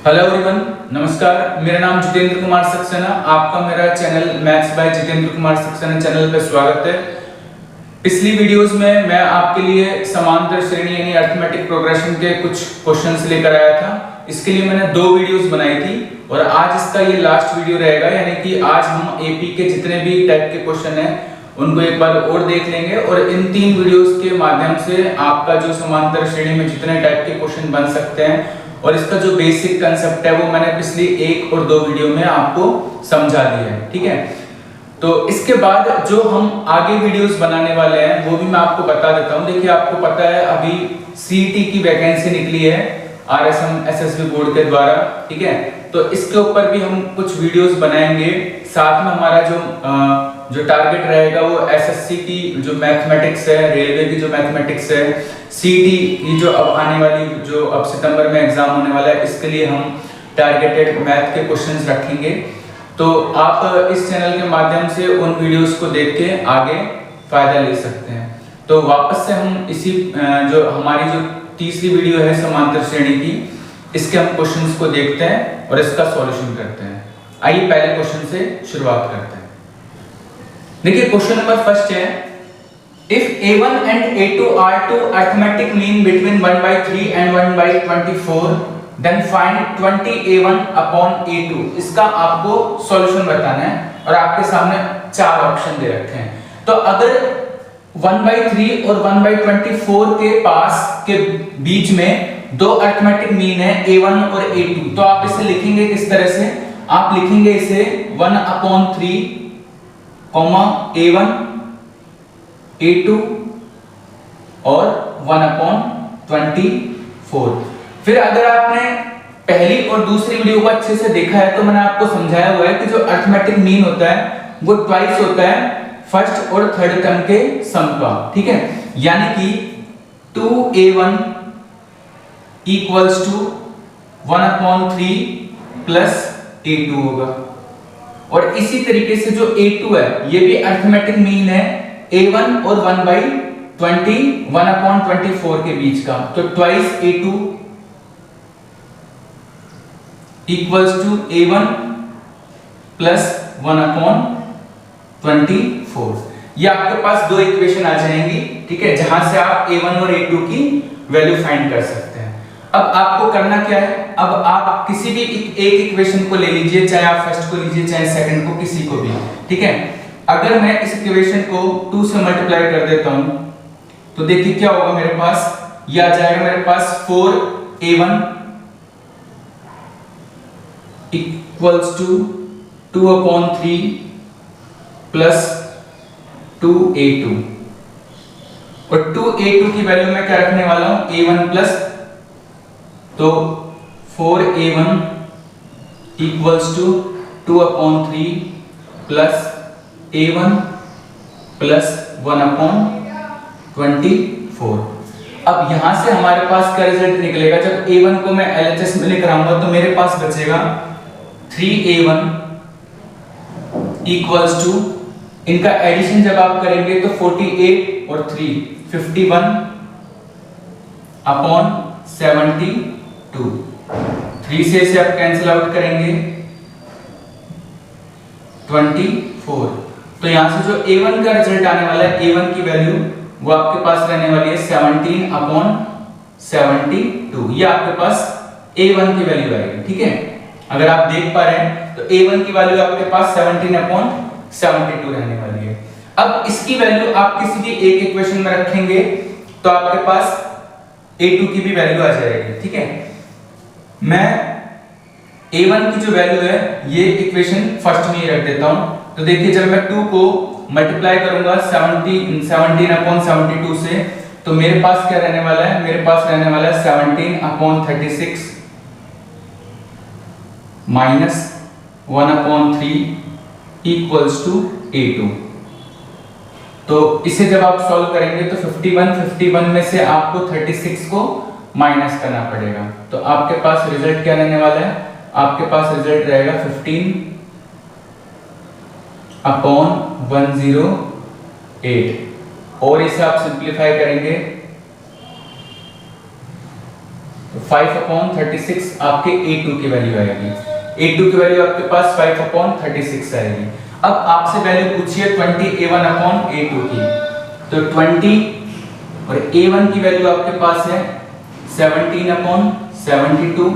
Hello everyone, नमस्कार। मेरा नाम जितेंद्र कुमार सक्सेना। आपका मेरा channel maths by Jitendra Kumar Saxena channel पर स्वागत है। पिछली वीडियोस में मैं आपके लिए समांतर श्रेणी यानी अरिथमेटिक प्रोग्रेशन के कुछ क्वेश्चंस लेकर आया था। इसके लिए मैंने 2 वीडियोस बनाई थी और आज इसका ये लास्ट वीडियो रहेगा, यानी कि आज हम एपी के जितने भी टाइप के क्वेश्चन हैं उनको एक बार और देख लेंगे और इन 3 वीडियोस के माध्यम से आपका जो समांतर श्रेणी में जितने टाइप के क्वेश्चन बन सकते हैं और इसका जो बेसिक कंसेप्ट है वो मैंने पिछली 1 और 2 वीडियो में आपको समझा दिया है। ठीक है, तो इसके बाद जो हम आगे वीडियोस बनाने वाले हैं वो भी मैं आपको बता देता हूं। देखिए, आपको पता है अभी सीईटी की वैकेंसी निकली है आरएसएम एसएसबी बोर्ड के द्वारा। ठीक है, तो इसके ऊपर भी हम कुछ वीडियोस बनाएंगे। साथ में हमारा जो टारगेट रहेगा वो एसएससी की जो मैथमेटिक्स है, रेलवे की जो मैथमेटिक्स है, सीईटी की जो अब आने वाली जो अब सितंबर में एग्जाम होने वाला है, इसके लिए हम टारगेटेड मैथ के क्वेश्चंस रखेंगे। तो आप इस चैनल के माध्यम से उन वीडियोस को देख के आगे फायदा ले सकते हैं। तो वापस से हम इसी जो हमारी जो तीसरी वीडियो है समांतर श्रेणी की, इसके हम क्वेश्चंस को देखते हैं और इसका सॉल्यूशन करते हैं। आइए पहले क्वेश्चन से शुरुआत करते हैं। देखिए, क्वेश्चन नंबर फर्स्ट है, if a1 and a2 are two arithmetic mean between 1/3 and 1/24 then find 20a1 upon a2। इसका आपको सॉल्यूशन बताना है और आपके सामने 4 ऑप्शन दे रखे हैं। तो अगर 1/3 और 1/24 के पास के बीच में 2 अरिथमेटिक मीन है a1 और a2, तो आप इसे लिखेंगे किस तरह से? आप लिखेंगे इसे 1/3 a1 a2 और 1/24। फिर अगर आपने पहली और दूसरी वीडियो को अच्छे से देखा है तो मैंने आपको समझाया हुआ है कि जो अरिथमेटिक मीन होता है वो ट्वाइस होता है फर्स्ट और थर्ड टर्म के सम का। ठीक है, यानी कि 2a1 equals to 1/3 plus a2 होगा। और इसी तरीके से जो a2 है ये भी अरिथमेटिक मीन है a1 और 1/24 के बीच का। तो twice a2 equals to a1 plus 1/24। ये आपके पास 2 इक्वेशन आ जाएंगी। ठीक है, जहां से आप a1 और a2 की वैल्यू फाइंड कर सकते हैं। अब आपको करना क्या है? अब आप किसी भी एक इक्वेशन को ले लीजिए, चाहे आप फर्स्ट को लीजिए चाहे सेकंड को, किसी को भी। ठीक है, अगर मैं इस इक्वेशन को 2 से मल्टीप्लाई कर देता हूं तो देखिए क्या होगा मेरे पास। ये आ जाएगा मेरे पास 4a1 equals to 2/3 plus 2a2। और 2a2 की वैल्यू मैं क्या रखने वाला हूं? a1 प्लस, तो 4a1 equals to 2/3 plus a1 plus 1/24। अब यहां से हमारे पास क्या रिजल्ट निकलेगा? जब a1 को मैं LHS में लेकर आऊंगा तो मेरे पास बचेगा 3a1 इक्वल्स टू, इनका एडिशन जब आप करेंगे तो 48 और 3 51/72। 3 से इसे आप कैंसिल आउट करेंगे 24। तो यहां से जो a1 का रिजल्ट आने वाला है, a1 की वैल्यू वो आपके पास रहने वाली है 17/72। ये आपके पास a1 की वैल्यू आएगी। ठीक है, अगर आप देख पा रहे हैं तो a1 की वैल्यू आपके पास 17/72 रहने वाली है। अब इसकी वैल्यू आप किसी भी एक इक्वेशन में रखेंगे तो आपके पास a2 की भी वैल्यू आ जाएगी। ठीक है, मैं a1 की जो वैल्यू है ये इक्वेशन फर्स्ट में ही रख देता हूं। तो देखिए, जब मैं 2 को मल्टीप्लाई करूंगा 17/72 से तो मेरे पास क्या रहने वाला है? मेरे पास रहने वाला है 17/36 माइनस 1/3 इक्वल्स टू a2। तो इसे जब आप सॉल्व करेंगे तो 51 में से आपको 36 को माइनस करना पड़ेगा। तो आपके पास रिजल्ट क्या रहने वाला है? आपके पास रिजल्ट रहेगा 15/108। और इसे आप सिंपलीफाई करेंगे तो 5/36 आपके A2 की वैल्यू आएगी। A2 की वैल्यू आपके पास 5/36 आएगी। अब आपसे वैल्यू पूछिए 20A1/A2 की, तो 20 और A1 की वैल्यू आपके पास है 17/72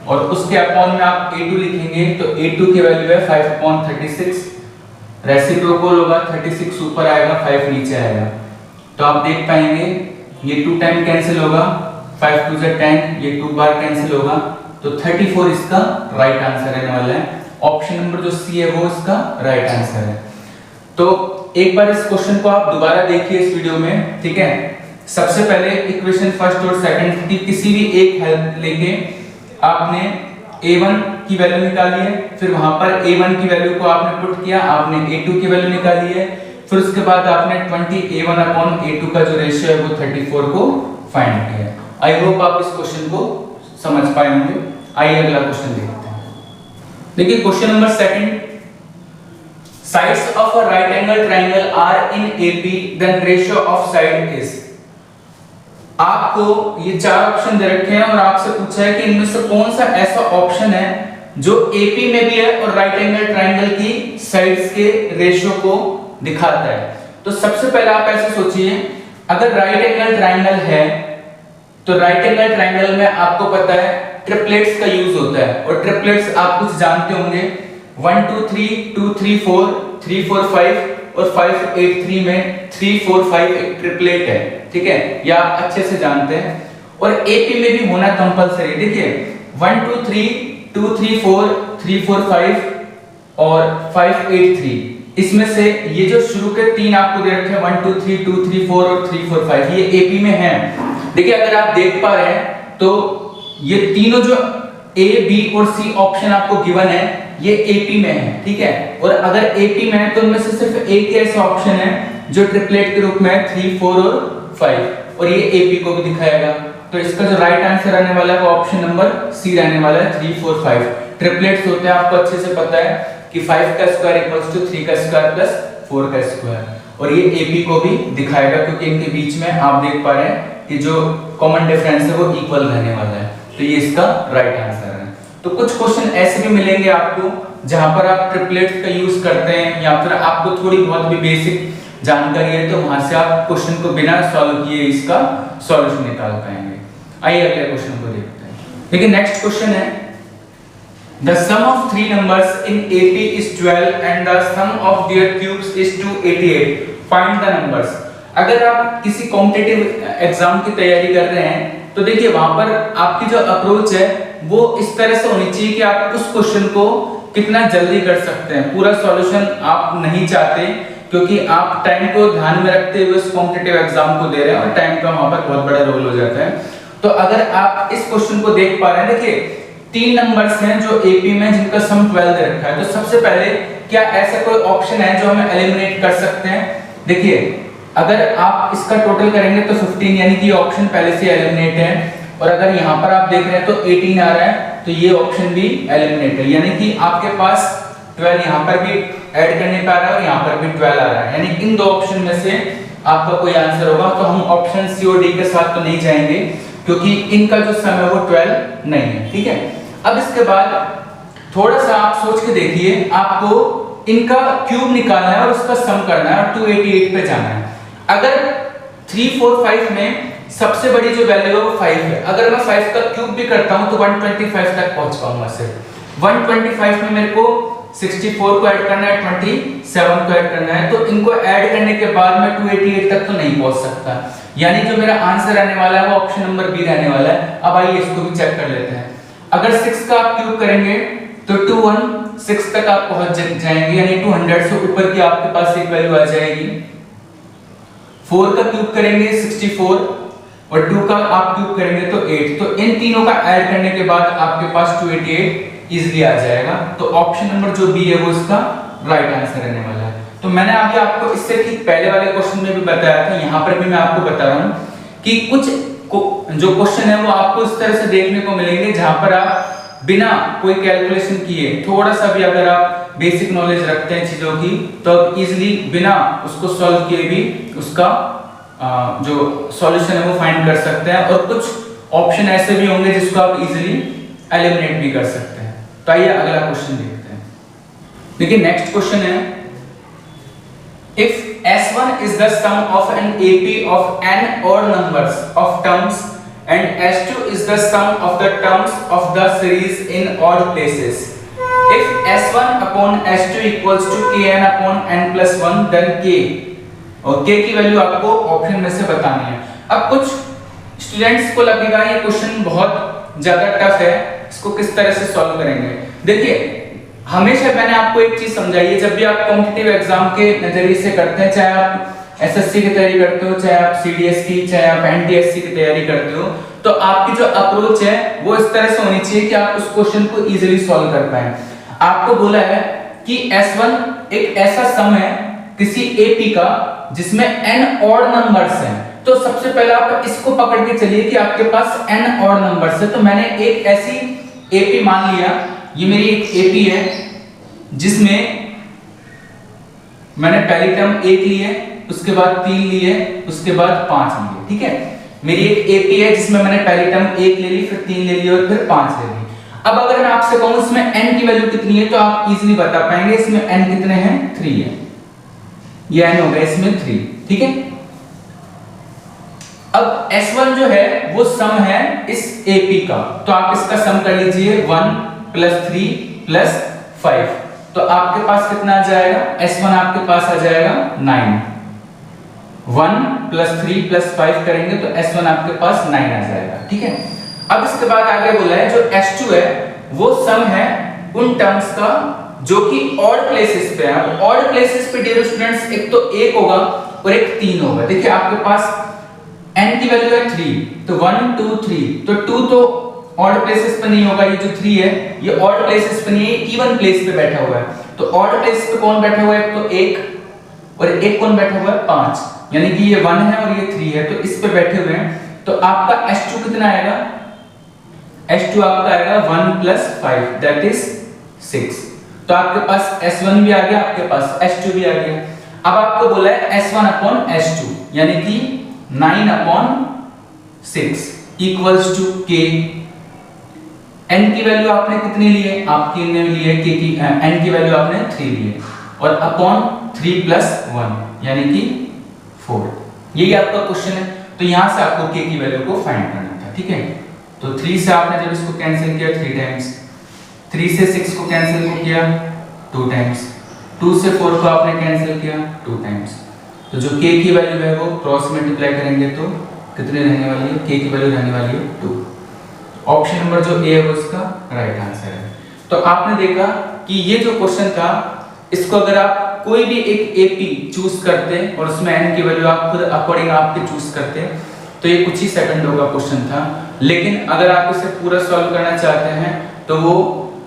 और उसके अपॉन में आप A2 लिखेंगे तो A2 की वैल्यू है 5/36। रेसिप्रोकल होगा, 36 ऊपर आएगा, 5 नीचे आएगा, तो आप देख पाएंगे ये 2 टाइम कैंसिल होगा, 5 2 से 10, ये 2 बार कैंसिल होगा, तो 34 इसका राइट आंसर रहने वाला है। ऑप्शन नंबर जो सी है वो इसका राइट आंसर है। तो एक बार इस क्वेश्चन को आप दोबारा देखिए इस वीडियो में, ठीक है। सबसे पहले इक्वेशन फर्स्ट और सेकंड की किसी भी एक हेल्प लेके आपने A1 की वैल्यू निकाली है, फिर वहां पर A1 की वैल्यू को आपने पुट किया, आपने A2 की वैल्यू निकाली है, फिर उसके बाद आपने 20A1/A2 का जो रेशियो है वो 34 को फाइंड किया। आई होप आप इस क्वेश्चन को समझ पाए होंगे। आइए अगला क्वेश्चन देखते हैं। देखिए question number second, sides of a right angle triangle are in AP, then ratio of side is. आपको ये 4 ऑप्शन दे रखे हैं और आपसे पूछा है कि इनमें से कौन सा ऐसा ऑप्शन है जो AP में भी है और राइट एंगल ट्रायंगल की साइड्स के रेशियो को दिखाता है। तो सबसे पहले आप ऐसे सोचिए, अगर राइट एंगल ट्रायंगल है तो राइट एंगल ट्रायंगल में आपको पता है ट्रिपलेट्स का यूज होता है, और ट्रिपलेट्स आप कुछ जानते होंगे, 1 2 3 2 3 4 3 4 5 और 5 8 3 में 3 4 5 एक ट्रिपलेट है, ठीक है, या आप अच्छे से जानते हैं। और AP में भी होना कंपलसरी। देखिए 1 2 3 2 3 4 3 4 5 और 5 8 3, इसमें से ये जो शुरू के 3 आपको दे रखे हैं 1 2 3 2 3 4 और 3 4 5, ये AP में है। देखिए अगर आप देख पा रहे हैं तो ये तीनों जो A, B और C ऑप्शन आपको गिवन है ये AP में है, ठीक है। और अगर AP में है तो उनमें से सिर्फ एक ही ऐसा ऑप्शन है जो ट्रिपलेट के रूप में है 3 4 और 5, और ये AP को भी दिखाएगा। तो इसका जो राइट आंसर रहने वाला है वो ऑप्शन नंबर C रहने वाला है, 3 4 5। ट्रिपलेट्स होते हैं, आपको अच्छे से पता है कि 5 का स्क्वायर इक्वल्स टू 3 का स्क्वायर प्लस 4 का स्क्वायर, और ये AP को भी दिखाएगा क्योंकि इनके बीच में आप देख पा रहे हैं कि जो कॉमन डिफरेंस है वो इक्वल रहने वाला है, तो ये इसका राइट आंसर है। तो कुछ क्वेश्चन ऐसे भी मिलेंगे आपको जहां पर आप ट्रिपलेट्स का यूज करते हैं या फिर आपको थोड़ी बहुत भी बेसिक जानकारी है, तो वहां से आप क्वेश्चन को बिना सॉल्व किए इसका सॉल्यूशन निकाल पाएंगे। आइए अगले क्वेश्चन को देखते हैं। देखिए नेक्स्ट क्वेश्चन है, the sum of 3 numbers in AP is 12 and the sum of their cubes is 288, find the numbers। अगर आप किसी कॉम्पिटिटिव एग्जाम की तैयारी कर रहे हैं तो देखिए वहां पर आपकी जो अप्रोच है वो इस तरह से होनी चाहिए कि आप उस क्वेश्चन को कितना जल्दी कर सकते हैं। पूरा सॉल्यूशन आप नहीं चाहते क्योंकि आप टाइम को ध्यान में रखते हुए उस कॉम्पिटिटिव एग्जाम को दे रहे हैं और टाइम का वहां पर बहुत बड़ा रोल हो जाता है। तो अगर आप इस क्वेश्चन को देख पा रहे हैं, देखिए 3 नंबर्स हैं जो AP में जिनका सम 12 दे रखा है, तो सबसे पहले क्या ऐसा कोई ऑप्शन है जो हम एलिमिनेट कर सकते हैं? देखिए अगर आप इसका टोटल करेंगे तो 15, यानी कि ऑप्शन पहले से एलिमिनेट है, और अगर यहाँ पर आप देख रहे हैं तो 18 आ रहा है, तो ये ऑप्शन भी एलिमिनेट है, यानी कि आपके पास 12 यहाँ पर भी ऐड करने पे आ रहा है और यहाँ पर भी 12 आ रहा है, यानी इन दो ऑप्शन में से आपका कोई आंसर होगा। तो हम ऑप्शन C और D के साथ तो नहीं जाएंगे क्योंकि इनका जो सम है वो 12 नहीं है, ठीक है। अब इसके बाद थोड़ा सा आप सोच के देखिए, आपको इनका क्यूब निकालना है और उसका सम करना है और 288 पे जाना है। अगर 3 4 5 में सबसे बड़ी जो वैल्यू है वो 5 है, अगर मैं 5 का क्यूब भी करता हूं तो 125 तक पहुंच पाऊंगा। सिर्फ 125 में मेरे को 64 को ऐड करना है, 27 को ऐड करना है, तो इनको ऐड करने के बाद मैं 288 तक तो नहीं पहुंच सकता, यानी जो मेरा आंसर रहने वाला है वो ऑप्शन नंबर बी रहने वाला है। अब आइए इसको भी चेक कर लेते हैं। अगर 6 का आप क्यूब करेंगे तो 216 तक आप पहुंच जाएंगे, यानी 200 से ऊपर की आपके पास एक वैल्यू आ जाएगी। 4 का क्यूब करेंगे 64 और 2 का आप क्यूब करेंगे तो 8, तो इन तीनों का ऐड करने के बाद आपके पास 288 इजीली आ जाएगा। तो ऑप्शन नंबर जो बी है वो इसका राइट आंसर रहने वाला है। तो मैंने अभी आपको इससे ठीक पहले वाले क्वेश्चन में भी बताया था, यहाँ पर भी मैं आपको बता रहा हूँ कि कुछ जो क्वेश्चन है वो आपको इस तरह से देखने को मिलेंगे जहां पर आप बिना कोई कैलकुलेशन किए, थोड़ा सा भी अगर आप बेसिक नॉलेज रखते हैं चीजों की, तो आप इजीली बिना उसको सॉल्व किए भी उसका जो सॉल्यूशन है वो फाइंड कर सकते हैं। और कुछ ऑप्शन ऐसे भी होंगे जिसको आप इजीली एलिमिनेट भी कर सकते हैं। तो आइए अगला क्वेश्चन देखते हैं। देखिए नेक्स्ट क्वेश्चन है, if S1 is the sum of an AP of n odd numbers of terms and S2 is the sum of the terms of the series in odd places. If S1 upon S2 equals to Kn upon n plus 1, then K और K की value आपको option में से बतानी है। अब कुछ students को लगेगा ये क्वेश्चन बहुत ज्यादा टफ है, इसको किस तरह से सॉल्व करेंगे। देखिए हमेशा मैंने आपको एक चीज समझाई है, जब भी आप कॉम्पिटिटिव एग्जाम के नजरिए से करते हैं, चाहे आप एसएससी की तैयारी करते हो, चाहे आप सीडीएस की, चाहे आप एनटीएससी की तैयारी करते हो, तो आपकी जो अप्रोच है वो इस तरह से होनी चाहिए कि आप उस क्वेश्चन को इजीली सॉल्व कर पाए। आपको बोला है कि S1 एक ऐसा सम है किसी एपी का जिसमें n ऑड नंबर्स हैं, तो सबसे पहले आप इसको पकड़ के चलिए कि आपके पास n ऑड नंबर्स है। तो मैंने एक ऐसी एपी मान लिया, ये मेरी एक एपी है जिसमें मैंने पहली टर्म 1 ली है, उसके बाद 3 लिए, उसके बाद 5 लिए, ठीक है। मेरी एक एपी है जिसमें मैंने पहली टर्म 1 ले ली, फिर 3 ले ली और फिर 5 ले ली। अब अगर मैं आपसे कहूं इसमें n की वैल्यू कितनी है, तो आप इजीली बता पाएंगे इसमें n कितने हैं, 3 है, ये n हो गया इसमें 3, ठीक है। अब S1 जो है वो सम है इस AP का, तो आप इसका सम कर लीजिए 1 + 3 + 5, तो आपके पास कितना आ जाएगा, S1 आपके पास आ जाएगा 9। 1 + 3 + 5 करेंगे तो S1 आपके पास 9 आ जाएगा, ठीक है। अब इसके बाद आगे बोला है जो S2 है वो सम है उन टर्म्स का जो कि ऑड प्लेसेस पे है। अब ऑड प्लेसेस पे डियर स्टूडेंट्स एक तो 1 होगा और एक 3 होगा। देखिए आपके पास n की वैल्यू है 3, तो 1 2 3, तो 2 तो ऑड प्लेसेस पे नहीं होगा, ये जो 3 है ये ऑड प्लेसेस पे नहीं है, इवन प्लेस पे बैठा हुआ है। तो ऑड प्लेस पे कौन बैठा हुआ है, तो 1 और एक कौन बैठा हुआ है, 5, यानी कि ये 1 है और ये 3 है, तो इस पे बैठे हुए हैं। तो आपका S2 कितना आएगा, S2 आपका आएगा 1 + 5 दैट इज 6। तो आपके पास S1 भी आ गया, आपके पास S2 भी आ गया। अब आपको बोला है S1 upon S2 यानी कि 9 upon 6 equals to K। n की वैल्यू आपने कितनी ली है, आपकी ने ली है K की n की वैल्यू आपने 3 ली है, और अपॉन 3 + 1 यानी कि 4। यही आपका क्वेश्चन है। तो यहां से आपको K की वैल्यू को फाइंड करना था, ठीक है। तो 3 से आपने जब इसको कैंसिल किया 3 टाइम्स, 3 से 6 को कैंसिल किया 2 टाइम्स, 2 से 4 को आपने कैंसिल किया 2 टाइम्स। तो जो K की वैल्यू है वो क्रॉस मल्टीप्लाई करेंगे तो कितनी रहने वाली है, K की वैल्यू रहने वाली है 2। ऑप्शन नंबर जो ए है वो इसका राइट आंसर है। तो आपने देखा कि ये जो क्वेश्चन था इसको अगर आप कोई भी एक एपी चूज करते और उसमें n की वैल्यू आप खुद अकॉर्डिंग आपके चूज करते तो ये कुछ ही सेकंडों का क्वेश्चन था। लेकिन अगर आप इसे पूरा सॉल्व करना चाहते हैं तो वो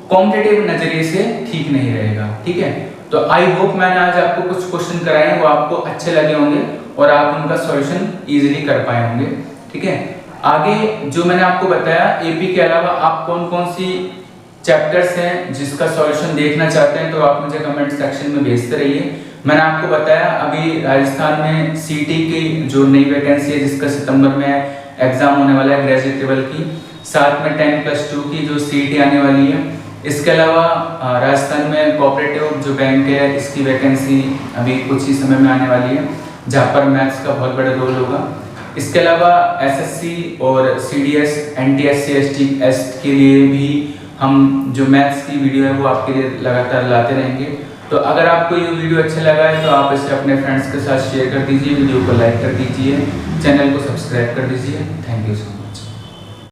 कॉम्पिटिटिव नजरिए से ठीक नहीं रहेगा, ठीक है। तो आई होप मैंने आज आपको कुछ क्वेश्चन कराए हैं वो आपको अच्छे लगे होंगे और आप उनका सॉल्यूशन इजीली कर पाए होंगे, ठीक है। आगे जो मैंने आपको बताया एपी के अलावा आप कौन कौन सी चैप्टर्स हैं जिसका सॉल्यूशन देखना चाहते हैं तो आप मुझे कमेंट सेक्शन में भेजते रहिए। मैंने आपको बताया अभी राजस्थान में सीटी की जो नई वैकेंसी है जिसका सितंबर में एग्जाम होने वाला है ग्रेजुएट लेवल की, साथ में 10+2 की जो सीटी आने वाली है। इसके अलावा राजस्थान में कोऑपरेटिव जो बैंक है इसकी वैकेंसी अभी कुछ ही समय में आने वाली है जहाँ पर मैथ्स का बहुत बड़ा रोल होगा। इसके अलावा एसएससी और सीडीएस एनटीएससी एसटीएस के लिए भी हम जो मैथ्स की वीडियो है वो आपके लिए लगातार लाते रहेंगे। तो अगर आपको ये वीडियो अच्छा लगा है तो आप इसे अपने फ्रेंड्स के साथ शेयर कर दीजिए, वीडियो को लाइक कर दीजिए, चैनल को सब्सक्राइब कर दीजिए। Thank you so much.